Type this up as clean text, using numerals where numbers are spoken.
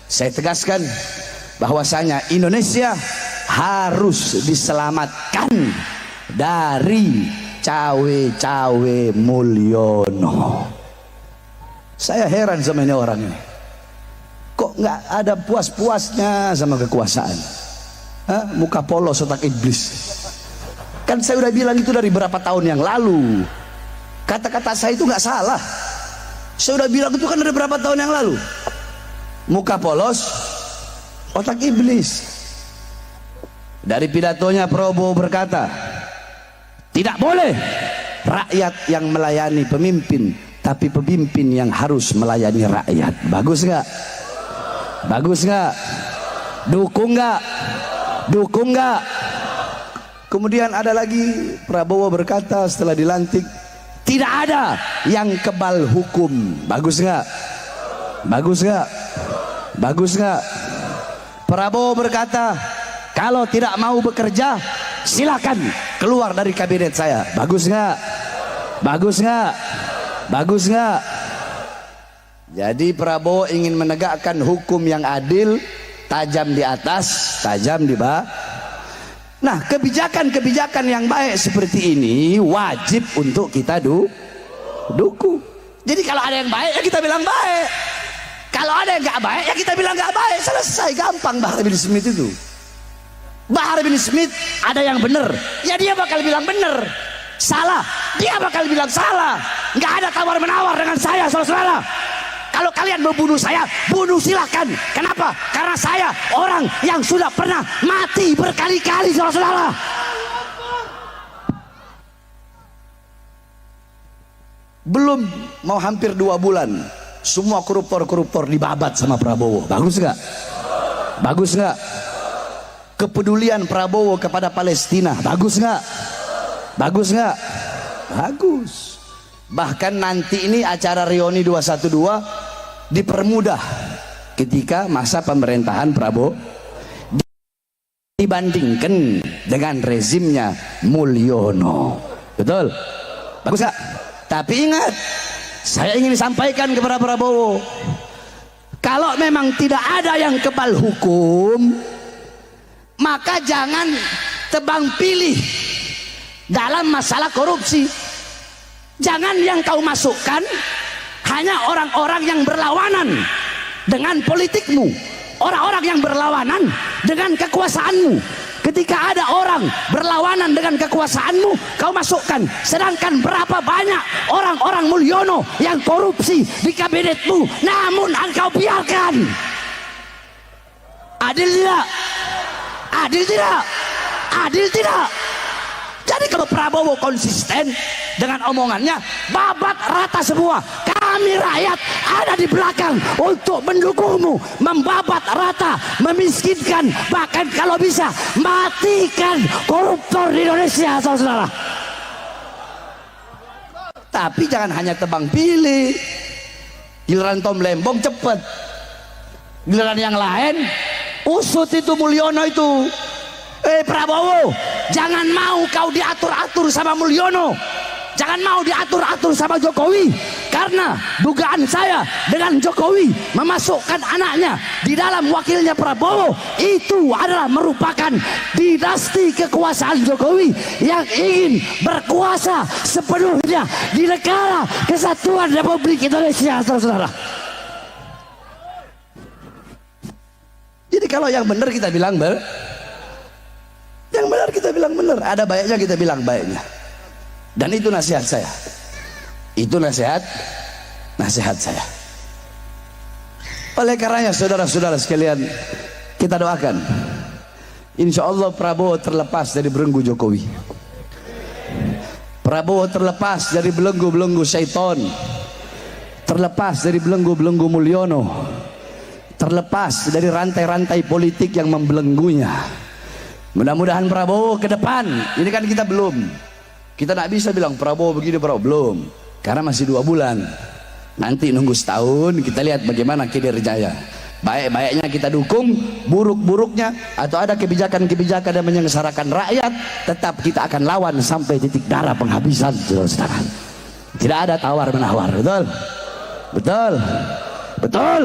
Saya tegaskan bahwasanya Indonesia harus diselamatkan dari cawe-cawe Mulyono. Saya heran sama ini orang ini. Kok nggak ada puas-puasnya sama kekuasaan? Hah? Muka polos otak iblis. Kan saya udah bilang itu dari berapa tahun yang lalu. Kata-kata saya itu nggak salah. Saya udah bilang itu kan dari berapa tahun yang lalu. Muka polos, otak iblis. Dari pidatonya Prabowo berkata, tidak boleh rakyat yang melayani pemimpin, tapi pemimpin yang harus melayani rakyat. Bagus nggak? Bagus nggak? Dukung nggak? Dukung nggak? Kemudian ada lagi Prabowo berkata setelah dilantik, tidak ada yang kebal hukum. Bagus nggak? Bagus nggak? Bagus nggak? Prabowo berkata, kalau tidak mau bekerja, silakan keluar dari kabinet saya. Bagus nggak? Bagus nggak? Bagus nggak? Jadi Prabowo ingin menegakkan hukum yang adil, tajam di atas, tajam di bawah. Nah, kebijakan-kebijakan yang baik seperti ini wajib untuk kita dukung. Jadi kalau ada yang baik ya kita bilang baik. Kalau ada yang nggak baik ya kita bilang nggak baik. Selesai, gampang. Bahar bin Smith itu. Bahar bin Smith ada yang benar, ya dia bakal bilang benar. Salah, dia bakal bilang salah. Nggak ada tawar menawar dengan saya, saudara. Kalau kalian mau bunuh saya, bunuh silahkan. Kenapa? Karena saya orang yang sudah pernah mati berkali-kali, saudara. Belum mau hampir 2 bulan, semua koruptor-koruptor dibabat sama Prabowo. Bagus nggak? Bagus nggak? Kepedulian Prabowo kepada Palestina, bagus nggak? Bagus nggak? Bagus. Bahkan nanti ini acara reuni 212 dipermudah ketika masa pemerintahan Prabowo dibandingkan dengan rezimnya Mulyono. Betul? Bagus nggak? Tapi ingat, saya ingin sampaikan kepada Prabowo, kalau memang tidak ada yang kebal hukum, maka jangan tebang pilih dalam masalah korupsi. Jangan yang kau masukkan hanya orang-orang yang berlawanan dengan politikmu, orang-orang yang berlawanan dengan kekuasaanmu. Ketika ada orang berlawanan dengan kekuasaanmu, kau masukkan. Sedangkan berapa banyak orang-orang Mulyono yang korupsi di kabinetmu, namun engkau biarkan. Adil tidak? Adil tidak? Adil tidak? Jadi kalau Prabowo konsisten dengan omongannya, babat rata semua. Kami rakyat ada di belakang untuk mendukungmu, membabat rata, memiskinkan, bahkan kalau bisa matikan koruptor di Indonesia, saudara. Tapi jangan hanya tebang pilih. Giliran Tom Lembong cepet, giliran yang lain usut itu Mulyono itu. Prabowo, jangan mau kau diatur-atur sama Mulyono, jangan mau diatur-atur sama Jokowi, karena dugaan saya dengan Jokowi memasukkan anaknya di dalam wakilnya Prabowo itu adalah merupakan dinasti kekuasaan Jokowi yang ingin berkuasa sepenuhnya di negara kesatuan Republik Indonesia, saudara. Jadi kalau yang benar kita bilang yang benar kita bilang benar, ada baiknya kita bilang baiknya. Dan itu nasihat saya. Itu nasihat saya. Oleh karenanya saudara-saudara sekalian, kita doakan insya Allah Prabowo terlepas dari belenggu Jokowi. Prabowo terlepas dari belenggu-belenggu syaitan, terlepas dari belenggu-belenggu Mulyono, terlepas dari rantai-rantai politik yang membelenggunya. Mudah-mudahan Prabowo ke depan, ini kan kita belum, kita nggak bisa bilang Prabowo begini, Prabowo belum, karena masih 2 bulan. Nanti nunggu setahun kita lihat bagaimana kinerjanya. Baik-baiknya kita dukung, buruk-buruknya atau ada kebijakan-kebijakan yang menyengsarakan rakyat, tetap kita akan lawan sampai titik darah penghabisan, saudara. Tidak ada tawar menawar, betul? Betul? Betul?